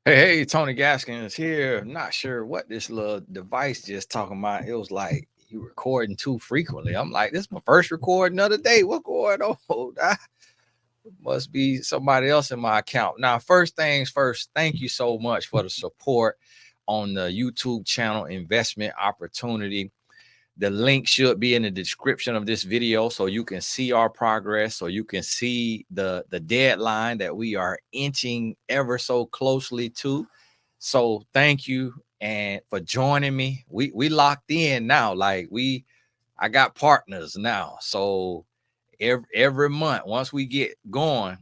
Hey, Tony Gaskin is here. Not sure what this little device just talking about. It was like you recording too frequently. I'm like, this is my first recording of the day. What going on? Ah, must be somebody else in my account. Now, first things first, thank you so much for the support on the YouTube channel Investment Opportunity. The link should be in the description of this video so you can see our progress, so you can see the deadline that we are inching ever so closely to. So thank you and for joining me. We locked in now. I got partners now. So every month, once we get going,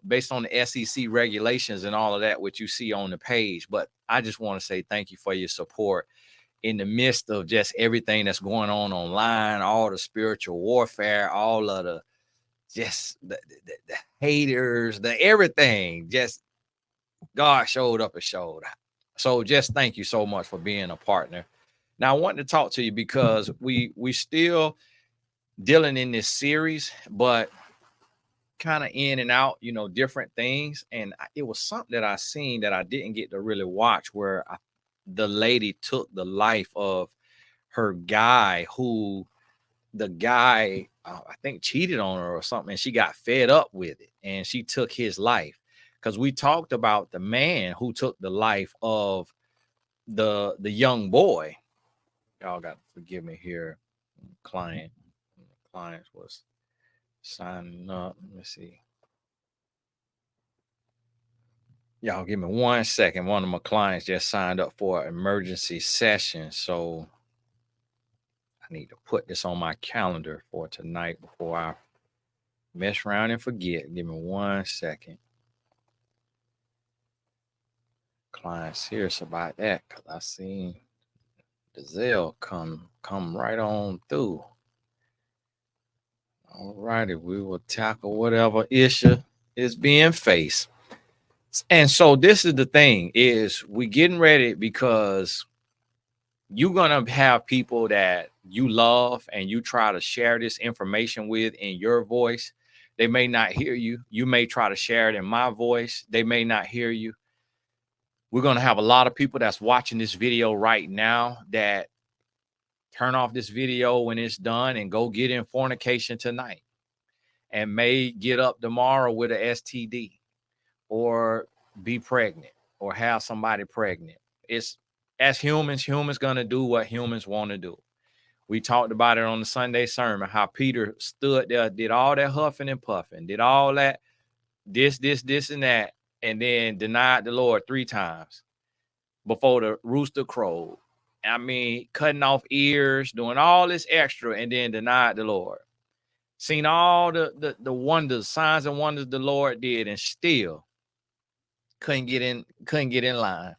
based on the SEC regulations and all of that, which you see on the page. But I just want to say thank you for your support in the midst of just everything that's going on online, all the spiritual warfare, all of the just the haters, the everything. Just God showed up and showed out. So just thank you so much for being a partner. Now I want to talk to you because we still dealing in this series, but kind of in and out, different things. And it was something that I seen that I didn't get to really watch where the lady took the life of her guy who the guy I think cheated on her or something, and she got fed up with it and she took his life. Because we talked about the man who took the life of the young boy. Y'all got to forgive me here. Client clients was signing up. Let me see. Y'all give me 1 second. One of my clients just signed up for an emergency session, so I need to put this on my calendar for tonight before I mess around and forget. Give me 1 second. Client serious about that because I seen the Zelle come right on through. All righty, we will tackle whatever issue is being faced. And so this is the thing: is we getting ready because you're gonna have people that you love and you try to share this information with in your voice. They may not hear you. You may try to share it in my voice. They may not hear you. We're going to have a lot of people that's watching this video right now that turn off this video when it's done and go get in fornication tonight and may get up tomorrow with a STD or be pregnant or have somebody pregnant. It's as humans going to do what humans want to do. We talked about it on the Sunday sermon, how Peter stood there, did all that huffing and puffing, did all that, this, and that, and then denied the Lord 3 times before the rooster crowed. I mean, cutting off ears, doing all this extra, and then denied the Lord. Seen all the wonders, signs and wonders the Lord did, and still couldn't get in line.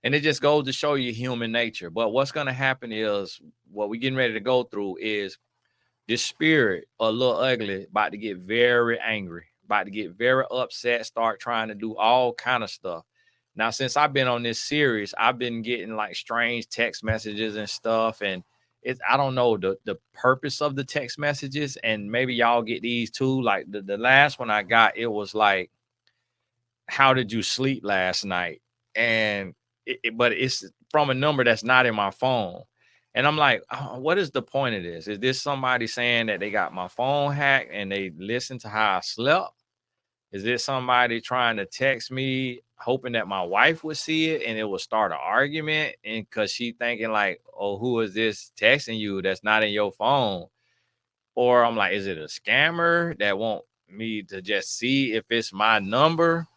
And it just goes to show you human nature. But what's going to happen is what we're getting ready to go through is this spirit, a little ugly, about to get very angry, about to get very upset, start trying to do all kind of stuff. Now, since I've been on this series, I've been getting like strange text messages and stuff. And I don't know the purpose of the text messages. And maybe y'all get these too. Like the last one I got, it was like, how did you sleep last night? And but it's from a number that's not in my phone. And I'm like, oh, what is the point of this? Is this somebody saying that they got my phone hacked and they listen to how I slept? Is this somebody trying to text me, hoping that my wife would see it and it will start an argument? And because she thinking like, oh, who is this texting you that's not in your phone? Or I'm like, is it a scammer that want me to just see if it's my number?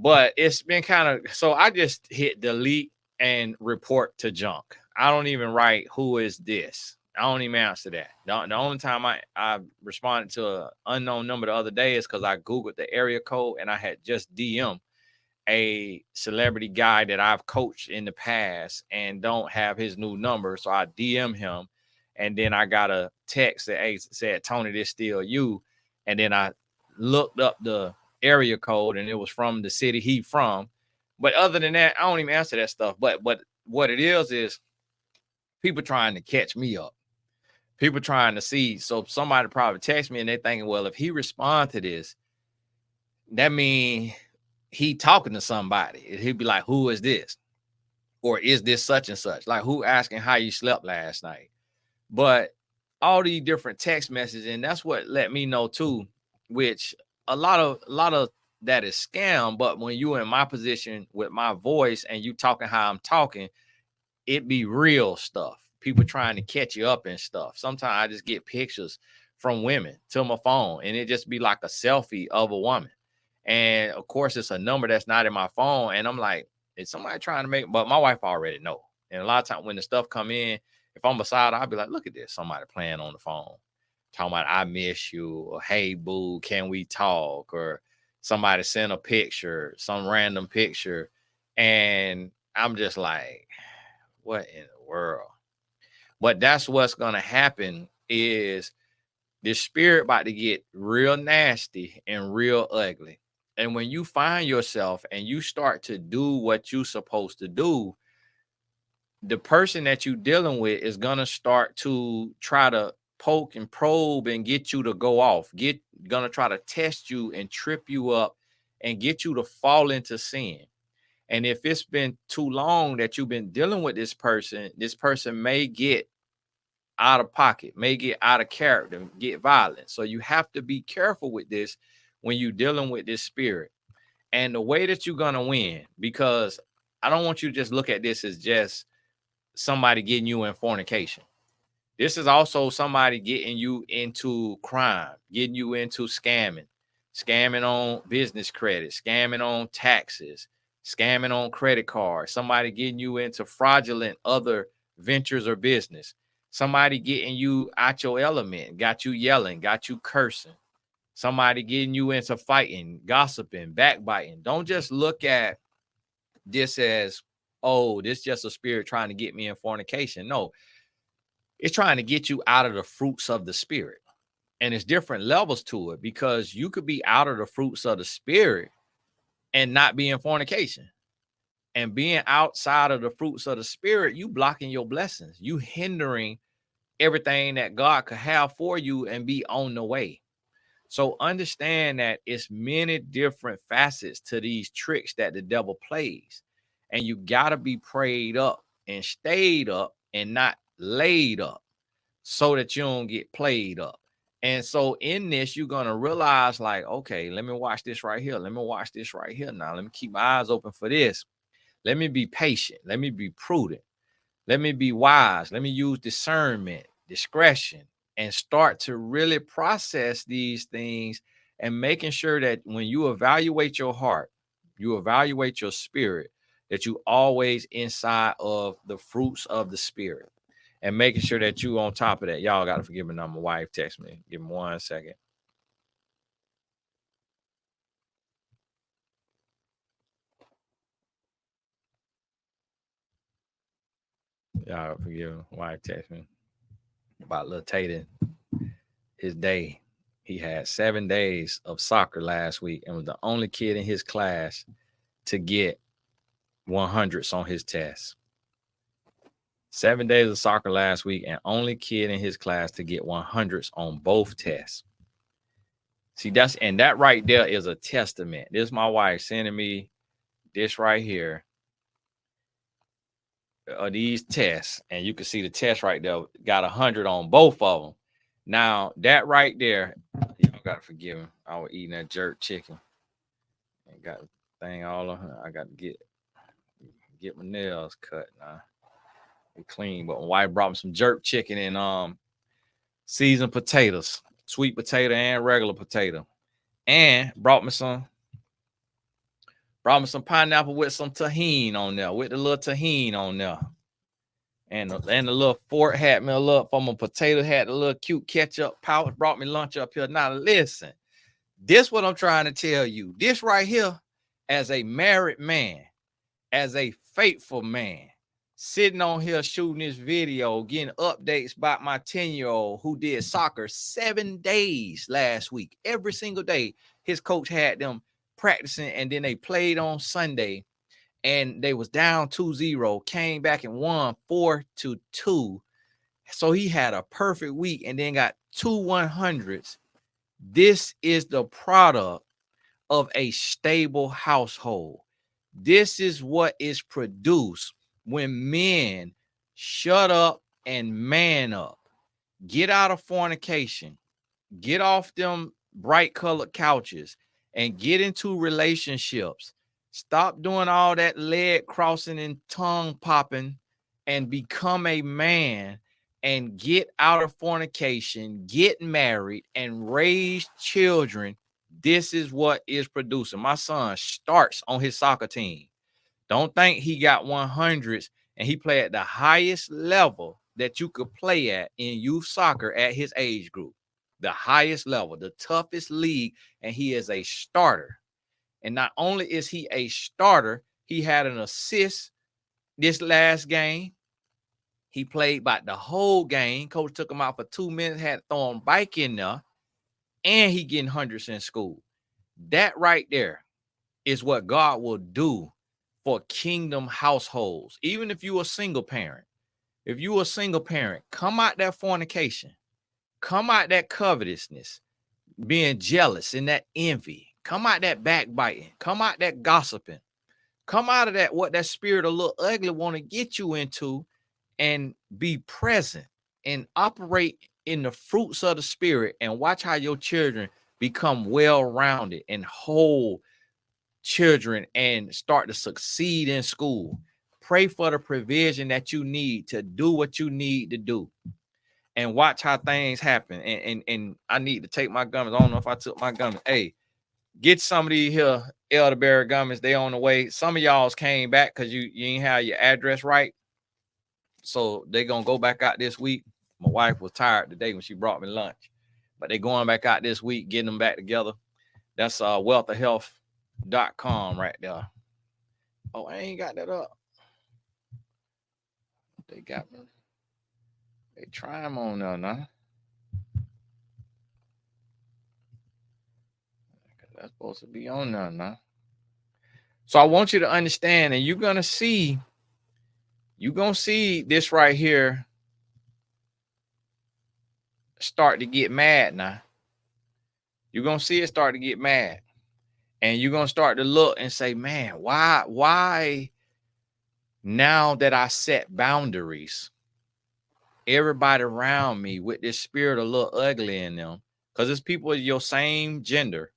But it's been kind of, so I just hit delete and report to junk. I don't even write who is this. I don't even answer that. The only time I responded to an unknown number the other day is because I Googled the area code and I had just DM a celebrity guy that I've coached in the past and don't have his new number. So I DM him and then I got a text that said, Tony, this still you. And then I looked up the area code and it was from the city he from. But other than that, I don't even answer that stuff. But what it is people trying to catch me up. People trying to see. So somebody probably text me and they thinking, well, if he respond to this, that means he talking to somebody. He'd be like, who is this? Or is this such and such? Like, who asking how you slept last night? But all these different text messages, and that's what let me know too, which a lot of that is scam. But when you in my position with my voice and you talking how I'm talking, it be real stuff. People trying to catch you up and stuff. Sometimes I just get pictures from women to my phone, and it just be like a selfie of a woman. And of course, it's a number that's not in my phone. And I'm like, is somebody trying to make? But my wife already know. And a lot of times when the stuff come in, if I'm beside her, I'll be like, look at this. Somebody playing on the phone, talking about I miss you, or hey boo, can we talk? Or somebody send a picture, some random picture. And I'm just like, what in the world? But that's what's gonna happen is the spirit about to get real nasty and real ugly. And when you find yourself and you start to do what you're supposed to do, the person that you're dealing with is gonna start to try to poke and probe and get you to go off, gonna try to test you and trip you up and get you to fall into sin. And if it's been too long that you've been dealing with this person may get out of pocket, may get out of character, get violent. So you have to be careful with this when you're dealing with this spirit. And the way that you're gonna win, because I don't want you to just look at this as just somebody getting you in fornication. This is also somebody getting you into crime, getting you into scamming on business credit, scamming on taxes, scamming on credit cards, somebody getting you into fraudulent other ventures or business, somebody getting you out your element, got you yelling, got you cursing, somebody getting you into fighting, gossiping, backbiting. Don't just look at this as, oh, this just a spirit trying to get me in fornication. No, it's trying to get you out of the fruits of the spirit. And it's different levels to it, because you could be out of the fruits of the spirit and not be in fornication. And being outside of the fruits of the spirit, you blocking your blessings, you hindering everything that God could have for you and be on the way. So understand that it's many different facets to these tricks that the devil plays. And you got to be prayed up and stayed up and not laid up, so that you don't get played up. And so in this, you're going to realize like, okay, let me watch this right here. Let me watch this right here. Now, let me keep my eyes open for this. Let me be patient. Let me be prudent. Let me be wise. Let me use discernment, discretion, and start to really process these things, and making sure that when you evaluate your heart, you evaluate your spirit, that you always inside of the fruits of the spirit, and making sure that you on top of that. Y'all got to forgive me now. My wife text me. Give me 1 second. Y'all forgive me. My wife text me about little Tatum. His day. He had 7 days of soccer last week and was the only kid in his class to get 100s on his test. 7 days of soccer last week and only kid in his class to get 100s on both tests. See, that right there is a testament. This is my wife sending me this right here. These tests, and you can see the test right there got 100 on both of them. Now that right there, y'all gotta forgive me. I was eating that jerk chicken and got the thing all on. I got to get my nails cut now. Be clean. But my wife brought me some jerk chicken and seasoned potatoes, sweet potato and regular potato, and brought me some pineapple with some tahini on there, with the little tahini on there. And the little fork had me a little for my potato, had a little cute ketchup pouch, brought me lunch up here. Now listen, this what I'm trying to tell you. This right here, as a married man, as a faithful man, sitting on here shooting this video, getting updates about my 10-year-old who did soccer 7 days last week. Every single day, his coach had them practicing, and then they played on Sunday. And they was down 2-0, came back and won 4-2. So he had a perfect week and then got 2 100s. This is the product of a stable household. This is what is produced when men shut up and man up. Get out of fornication. Get off them bright colored couches and get into relationships. Stop doing all that leg crossing and tongue popping and become a man and get out of fornication, get married and raise children. This is what is producing. My son starts on his soccer team. Don't think he got 100s and he play at the highest level that you could play at in youth soccer at his age group. The highest level, the toughest league, and he is a starter. And not only is he a starter, he had an assist this last game. He played about the whole game. Coach took him out for 2 minutes, had to throw him bike in there, and he getting hundreds in school. That right there is what God will do for kingdom households. Even if you're a single parent, come out that fornication, come out that covetousness, being jealous and that envy, come out that backbiting, come out that gossiping, come out of that what that spirit of little ugly want to get you into, and be present and operate in the fruits of the spirit, and watch how your children become well-rounded and whole children and start to succeed in school. Pray for the provision that you need to do what you need to do, and watch how things happen. And I need to take my gummies. I don't know if I took my gummies. Hey, get some of these here elderberry gummies. They on the way. Some of y'all's came back because you ain't have your address right. So they gonna go back out this week. My wife was tired today when she brought me lunch, but they going back out this week, getting them back together. That's wealthofhealth.com right there. Oh, I ain't got that up. They got me. They try them on there now. That's supposed to be on there now. So I want you to understand, and you're gonna see this right here start to get mad now. You're gonna see it start to get mad, and you're gonna start to look and say, man, why now that I set boundaries, everybody around me with this spirit a little ugly in them, because it's people of your same gender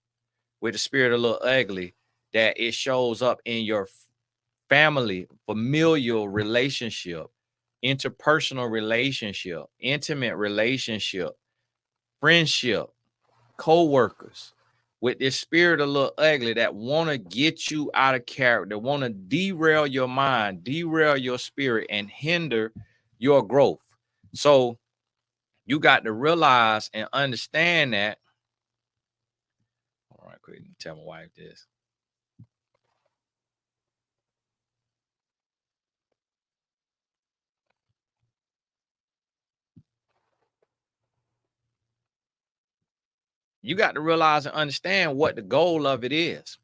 with the spirit a little ugly, that it shows up in your family, familial relationship, interpersonal relationship, intimate relationship, friendship, co-workers, with this spirit a little ugly that want to get you out of character, want to derail your mind, derail your spirit, and hinder your growth. So you got to realize and understand that. All right, quick, tell my wife this. You got to realize and understand what the goal of it is.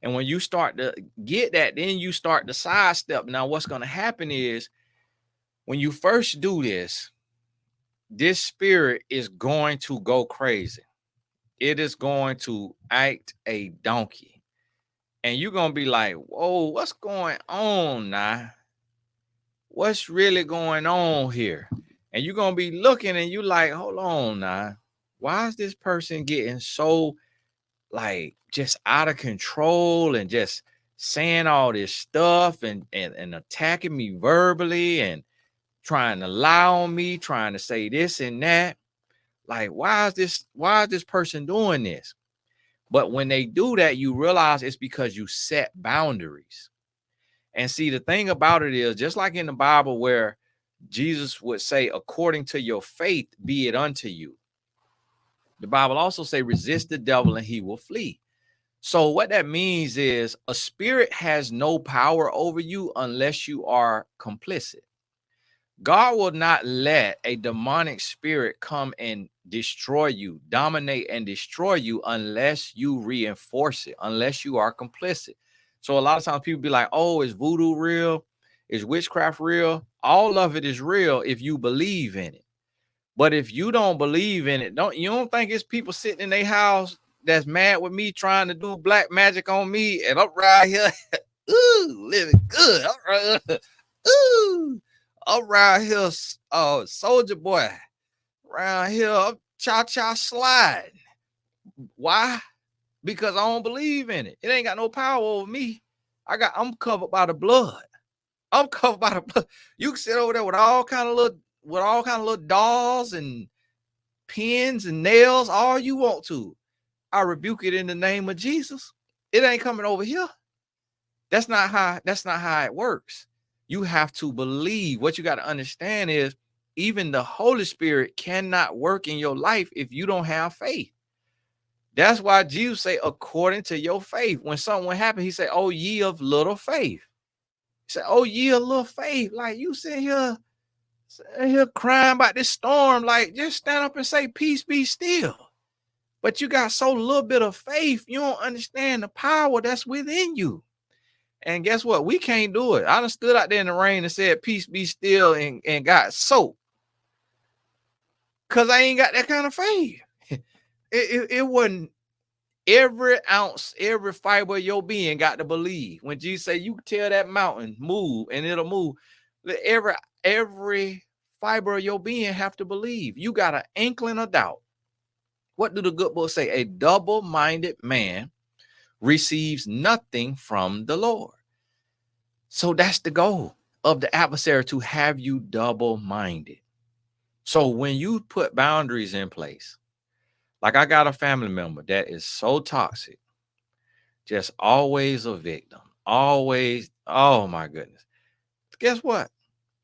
And when you start to get that, then you start to sidestep. Now, what's going to happen is when you first do this, this spirit is going to go crazy. It is going to act a donkey. And you're going to be like, whoa, what's going on now? What's really going on here? And you're going to be looking and you like, hold on now. Why is this person getting so like just out of control and just saying all this stuff and attacking me verbally and trying to lie on me, trying to say this and that? Like, why is this person doing this? But when they do that, you realize it's because you set boundaries. And see, the thing about it is, just like in the Bible where Jesus would say, according to your faith, be it unto you. The Bible also say, resist the devil and he will flee. So what that means is a spirit has no power over you unless you are complicit. God will not let a demonic spirit come and destroy you, dominate and destroy you unless you reinforce it, unless you are complicit. So a lot of times people be like, oh, is voodoo real? Is witchcraft real? All of it is real if you believe in it. But if you don't believe in it, you don't think it's people sitting in their house that's mad with me trying to do black magic on me, and I'm right here, ooh, living good. Ooh, I'm right here, soldier boy, around here, I'm cha-cha slide. Why? Because I don't believe in it. It ain't got no power over me. I'm covered by the blood. I'm covered by the blood. You can sit over there with all kind of little dolls and pins and nails, all you want to. I rebuke it in the name of Jesus. It ain't coming over here. That's not how it works. You have to believe. What you got to understand is even the Holy Spirit cannot work in your life if you don't have faith. That's why Jesus say, according to your faith. When something happened, he said, oh, ye of little faith. He said, oh, ye of little faith. Like you sit here crying about this storm. Like, just stand up and say, peace be still. But you got so little bit of faith, you don't understand the power that's within you. And guess what? We can't do it. I done stood out there in the rain and said, peace be still, and got soaked. Because I ain't got that kind of faith. It wasn't every ounce, every fiber of your being got to believe. When Jesus say you tell that mountain, move, and it'll move. Every fiber of your being have to believe. You got an inkling of doubt. What do the good book say? A double-minded man receives nothing from the Lord. So that's the goal of the adversary, to have you double-minded. So when you put boundaries in place, like I got a family member that is so toxic, just always a victim, always, oh my goodness. Guess what?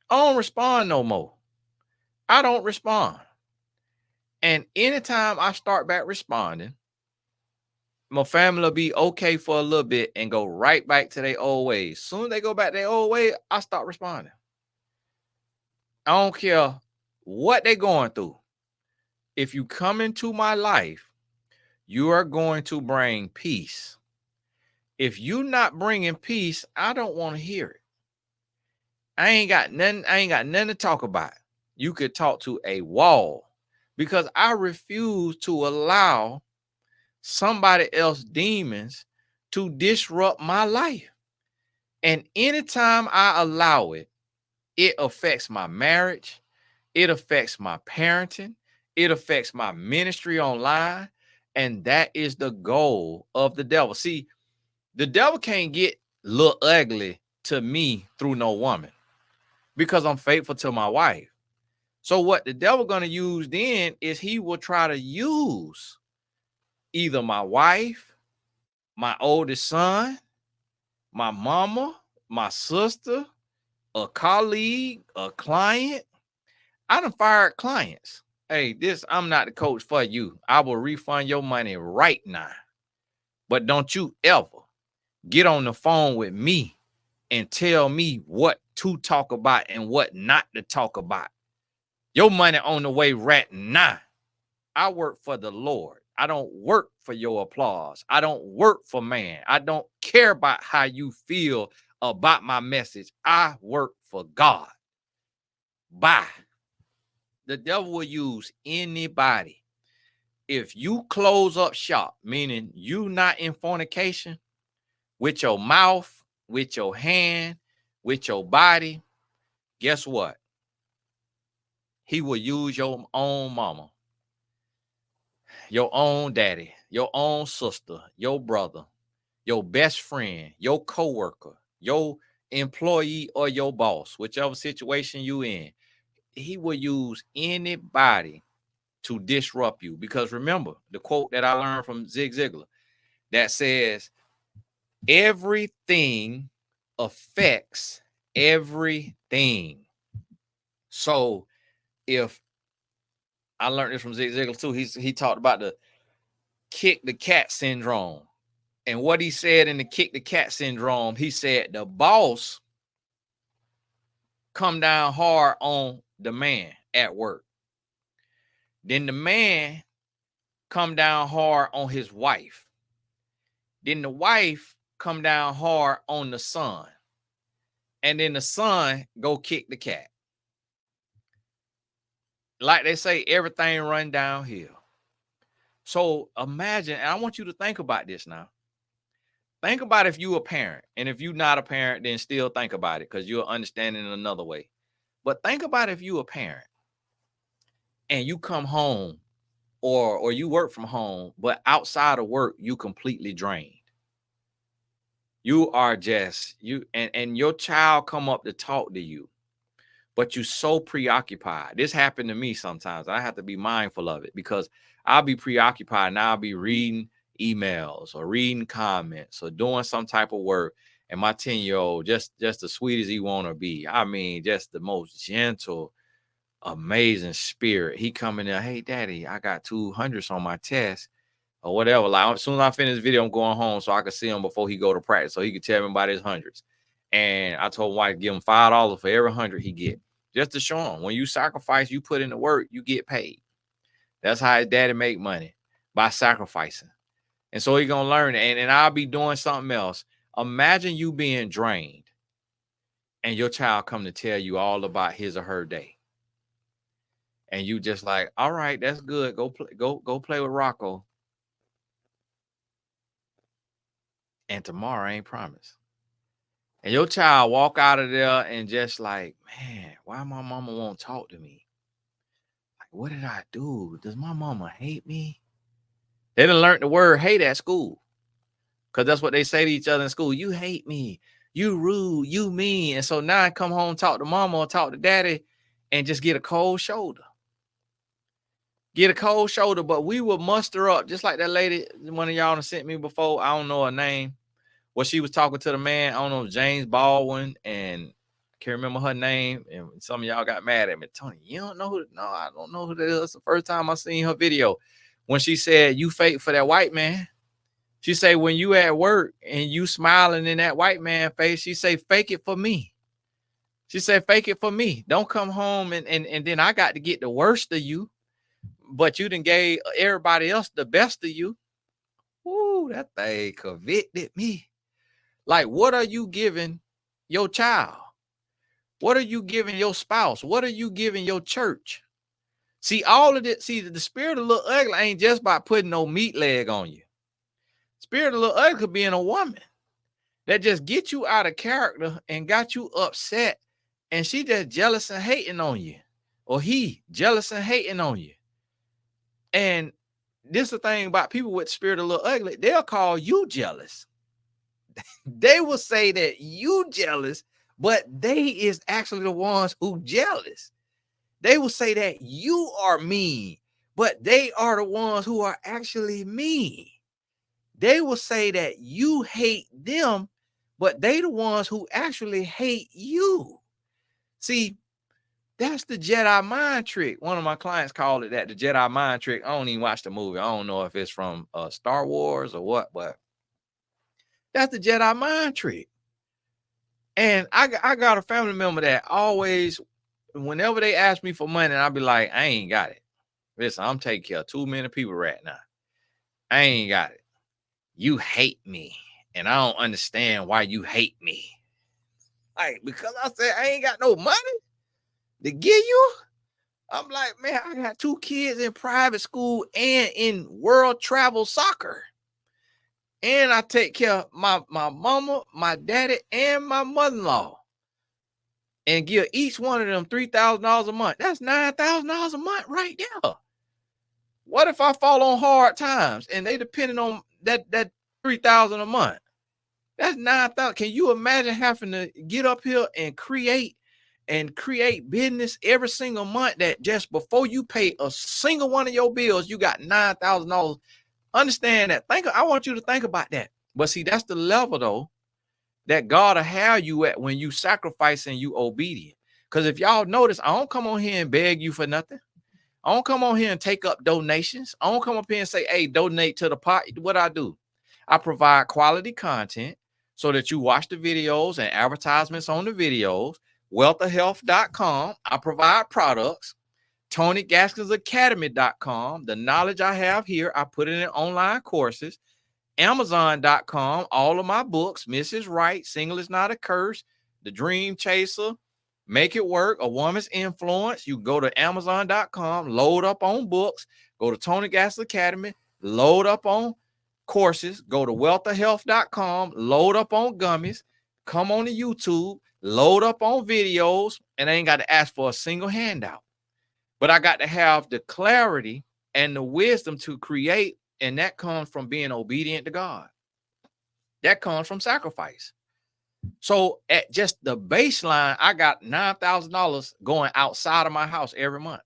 I don't respond no more. I don't respond. And anytime I start back responding, my family will be okay for a little bit and go right back to their old ways. Soon as they go back to their old way, I start responding. I don't care what they're going through. If you come into my life, you are going to bring peace. If you're not bringing peace, I don't want to hear it. I ain't got nothing to talk about. You could talk to a wall, because I refuse to allow somebody else's demons to disrupt my life. And anytime I allow it, it affects my marriage. It affects my parenting. It affects my ministry online. And that is the goal of the devil. See, the devil can't get little ugly to me through no woman, because I'm faithful to my wife. So what the devil going to use then is he will try to use either my wife, my oldest son, my mama, my sister, a colleague, a client. I done fired clients. Hey, I'm not the coach for you. I will refund your money right now. But don't you ever get on the phone with me and tell me what to talk about and what not to talk about. Your money on the way right now. I work for the Lord. I don't work for your applause. I don't work for man. I don't care about how you feel about my message. I work for God. Bye. The devil will use anybody. If you close up shop, meaning you not in fornication with your mouth, with your hand, with your body, guess what? He will use your own mama, your own daddy, your own sister, your brother, your best friend, your coworker, your employee, or your boss, whichever situation you in. He will use anybody to disrupt you. Because remember the quote that I learned from Zig Ziglar that says, everything affects everything. So if I learned this from Zig Ziglar too, he talked about the kick the cat syndrome. And what he said in the kick the cat syndrome, he said the boss come down hard on the man at work. Then the man come down hard on his wife. Then the wife come down hard on the son. And then the son go kick the cat. Like they say, everything run downhill. So imagine, and I want you to think about this now. Think about if you a parent, and if you're not a parent, then still think about it because you'll understand it in another way. But think about if you a parent and you come home or you work from home, but outside of work, you completely drained. You are just and your child come up to talk to you, but you're so preoccupied. This happened to me sometimes. I have to be mindful of it because I'll be preoccupied and I'll be reading emails or reading comments or doing some type of work. And my 10-year-old, just as sweet as he want to be. I mean, just the most gentle, amazing spirit. He coming in, hey, daddy, I got 200s on my test or whatever. Like, as soon as I finish this video, I'm going home so I can see him before he go to practice, so he can tell me about his hundreds. And I told my wife, give him $5 for every 100 he get, just to show him when you sacrifice, you put in the work, you get paid. That's how his daddy make money, by sacrificing. And so he gonna learn it. And I'll be doing something else. Imagine you being drained and your child come to tell you all about his or her day. And you just like, all right, that's good. Go play with Rocco. And tomorrow ain't promised. And your child walk out of there and just like, man, why my mama won't talk to me? Like, what did I do? Does my mama hate me? They done learned the word hate at school. Because that's what they say to each other in school. You hate me. You rude. You mean. And so now I come home, talk to mama or talk to daddy and just get a cold shoulder. Get a cold shoulder. But we will muster up, just like that lady, one of y'all sent me before. I don't know her name. Well, she was talking to the man, I don't know, James Baldwin, and I can't remember her name. And some of y'all got mad at me. Tony, you don't know who? No, I don't know who that is. The first time I seen her video when she said, you fake for that white man. She say, when you at work and you smiling in that white man face, she say, fake it for me. She said, fake it for me. Don't come home and then I got to get the worst of you, but you done gave everybody else the best of you. Ooh, that thing convicted me. Like, what are you giving your child? What are you giving your spouse? What are you giving your church? See, all of it. See, the spirit of Little Ugly ain't just by putting no meat leg on you. Spirit of Little Ugly could be in a woman that just get you out of character and got you upset, and she just jealous and hating on you, or he jealous and hating on you. And this is the thing about people with spirit of Little Ugly, they'll call you jealous. They will say that you jealous, but they is actually the ones who jealous. They will say that you are mean, but they are the ones who are actually mean. They will say that you hate them, but they the ones who actually hate you. See, that's the Jedi mind trick. One of my clients called it that, the Jedi mind trick. I don't even watch the movie. I don't know if it's from Star Wars or what, but that's the Jedi mind trick. And I got a family member that always, whenever they ask me for money, I'll be like, I ain't got it. Listen, I'm taking care of too many people right now. I ain't got it. You hate me, and I don't understand why you hate me. Like, because I said I ain't got no money to give you. I'm like, man, I got 2 kids in private school and in world travel soccer. And I take care of my mama, my daddy, and my mother-in-law. And give each one of them $3,000 a month. That's $9,000 a month right there. What if I fall on hard times and they depending on that $3,000 a month? That's $9,000. Can you imagine having to get up here and create business every single month, that just before you pay a single one of your bills, you got $9,000? Understand that. I want you to think about that. But see, that's the level though that God will have you at when you sacrifice and you obedient. Because if y'all notice, I don't come on here and beg you for nothing. I don't come on here and take up donations. I don't come up here and say, hey, donate to the pot. What I do, I provide quality content so that you watch the videos and advertisements on the videos. wealthofhealth.com. I provide products. TonyGaskinsAcademy.com. The knowledge I have here, I put it in online courses. Amazon.com. All of my books, Mrs. Right, Single is Not a Curse, The Dream Chaser, Make It Work, A Woman's Influence. You go to Amazon.com, load up on books, go to Tony Gaskins Academy, load up on courses, go to wealthofhealth.com, load up on gummies, come on to YouTube, load up on videos, and I ain't got to ask for a single handout. But I got to have the clarity and the wisdom to create, and that comes from being obedient to God. That comes from sacrifice. So at just the baseline, I got $9,000 going outside of my house every month.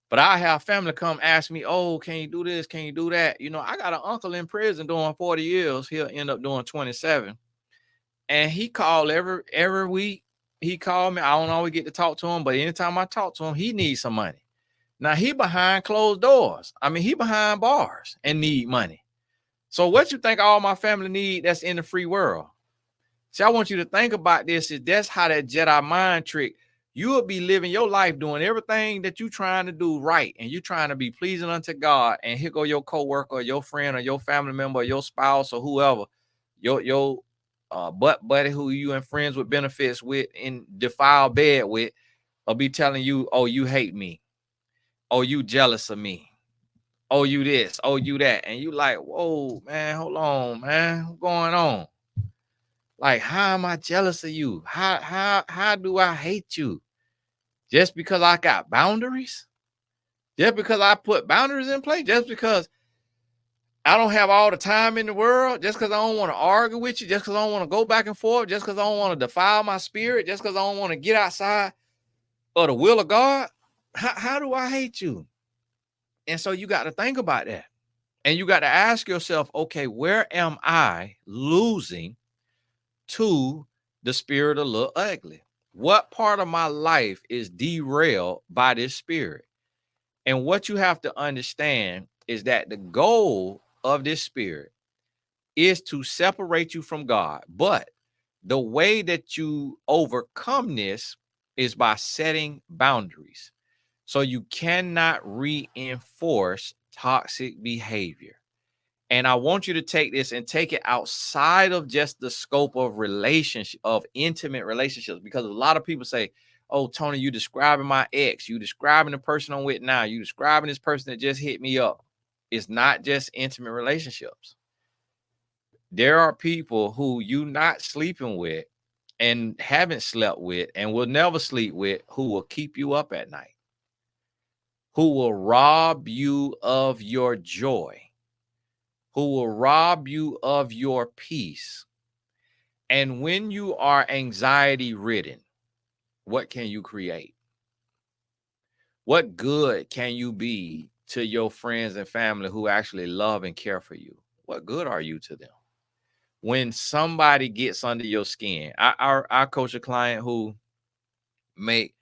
But I have family come ask me, oh, can you do this? Can you do that? You know, I got an uncle in prison doing 40 years. He'll end up doing 27. And he called every week. He called me. I don't always get to talk to him, but anytime I talk to him, he needs some money. Now he behind closed doors. I mean, he behind bars and need money. So what you think all my family need that's in the free world? See, I want you to think about this. Is that's how that Jedi mind trick. You will be living your life doing everything that you're trying to do right, and you're trying to be pleasing unto God. And here go your coworker, or your friend, or your family member, or your spouse, or whoever, your butt buddy who you and friends with benefits with in defile bed with, will be telling you, oh, you hate me, oh, you jealous of me, oh, you this, oh, you that, and you like, whoa, man, hold on, man, what's going on? Like, how am I jealous of you? How do I hate you? Just because I got boundaries? Just because I put boundaries in place? Just because I don't have all the time in the world? Just because I don't want to argue with you? Just because I don't want to go back and forth? Just because I don't want to defile my spirit? Just because I don't want to get outside of the will of God? How do I hate you? And so you got to think about that. And you got to ask yourself, okay, where am I losing to the spirit of little ugly? What part of my life is derailed by this spirit? And what you have to understand is that the goal of this spirit is to separate you from God. But the way that you overcome this is by setting boundaries. So you cannot reinforce toxic behavior. And I want you to take this and take it outside of just the scope of relationship, of intimate relationships, because a lot of people say, oh, Tony, you describing my ex, you describing the person I'm with now, you describing this person that just hit me up. It's not just intimate relationships. There are people who you not sleeping with and haven't slept with and will never sleep with, who will keep you up at night, who will rob you of your joy, who will rob you of your peace. And when you are anxiety ridden, what can you create? What good can you be to your friends and family who actually love and care for you? What good are you to them? When somebody gets under your skin, I coach a client who make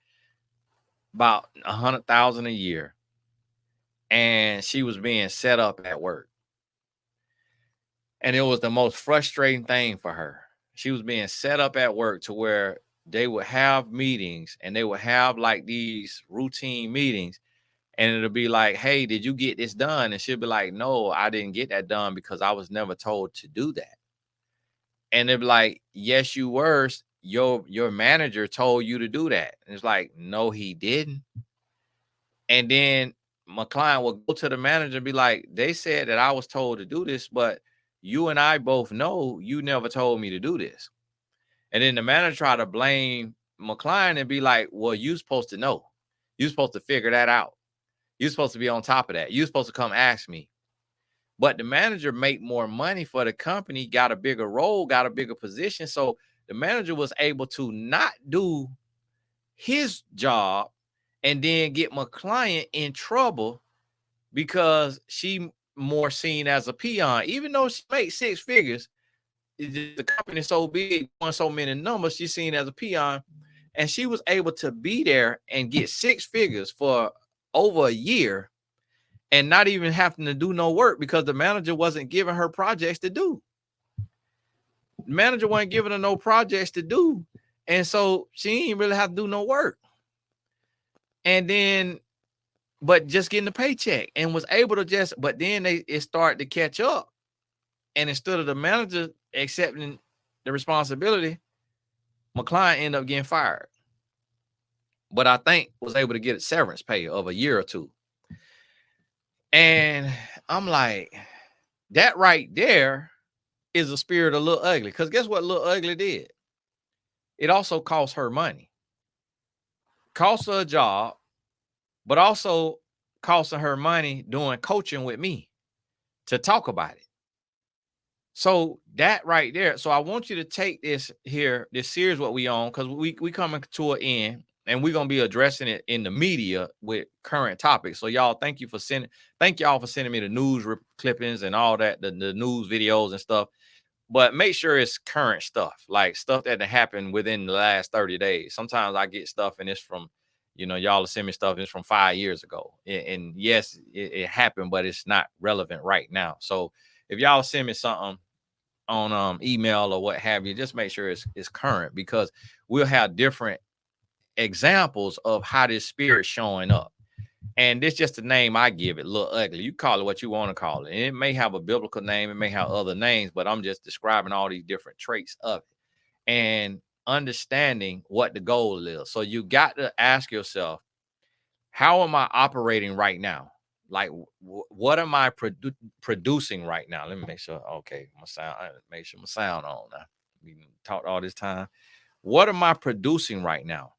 about 100,000 a year, and she was being set up at work. And it was the most frustrating thing for her. She was being set up at work to where they would have meetings, and they would have like these routine meetings. And it'll be like, hey, did you get this done? And she'll be like, no, I didn't get that done because I was never told to do that. And they'll be like, yes, you were. Your manager told you to do that. And it's like, no, he didn't. And then my client will go to the manager and be like, they said that I was told to do this, but you and I both know you never told me to do this. And then the manager try to blame my client and be like, well, you're supposed to know. You're supposed to figure that out. You're supposed to be on top of that. You're supposed to come ask me. But the manager make more money for the company, got a bigger role, got a bigger position. So the manager was able to not do his job and then get my client in trouble because she more seen as a peon. Even though she makes six figures, the company is so big, on so many numbers, she's seen as a peon. And she was able to be there and get six figures for over a year and not even having to do no work because the manager wasn't giving her projects to do. The manager wasn't giving her no projects to do. And so she didn't really have to do no work. And then, but just getting the paycheck, and was able to just, but then it started to catch up. And instead of the manager accepting the responsibility, my client ended up getting fired. But I think was able to get a severance pay of a year or two. And I'm like, that right there is a spirit of Little Ugly. Because guess what Little Ugly did? It also cost her money, cost her a job, but also costing her money doing coaching with me to talk about it. So that right there. So I want you to take this here, this series what we on, because we coming to an end, and we're gonna be addressing it in the media with current topics. So y'all, thank y'all for sending me the news clippings and all that, the news videos and stuff. But make sure it's current stuff, like stuff that happened within the last 30 days. Sometimes I get stuff and it's from, y'all send me stuff and it's from 5 years ago. And yes, it happened, but it's not relevant right now. So if y'all send me something on email or what have you, just make sure it's current, because we'll have different examples of how this spirit's showing up. And this just the name I give it, Little Ugly. You call it what you want to call it. And it may have a biblical name, it may have other names, but I'm just describing all these different traits of it and understanding what the goal is. So you got to ask yourself, how am I operating right now? Like, what am I producing right now? Let me make sure. Okay, my sound. Make sure my sound on. Now we talked all this time. What am I producing right now?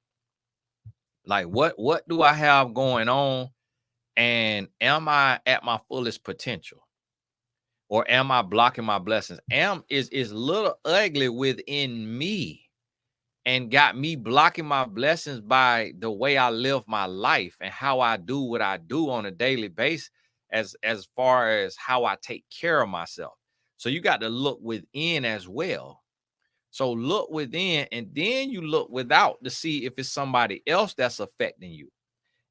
Like, what do I have going on? And am I at my fullest potential? Or am I blocking my blessings? Is Little Ugly within me and got me blocking my blessings by the way I live my life and how I do what I do on a daily basis, as far as how I take care of myself. So you got to look within as well. So look within, and then you look without to see if it's somebody else that's affecting you.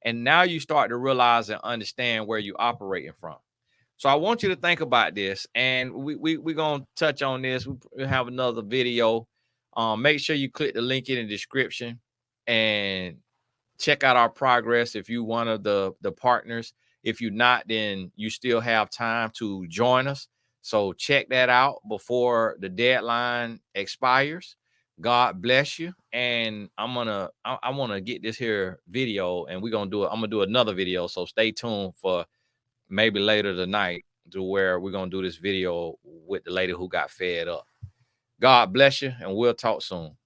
And now you start to realize and understand where you're operating from. So I want you to think about this, and we're gonna touch on this. We have another video. Make sure you click the link in the description and check out our progress if you one of the partners. If you're not, then you still have time to join us. So check that out before the deadline expires. God bless you. And I want to get this here video, and we're gonna do it. I'm gonna do another video. So stay tuned for maybe later tonight, to where we're gonna do this video with the lady who got fed up. God bless you, and we'll talk soon.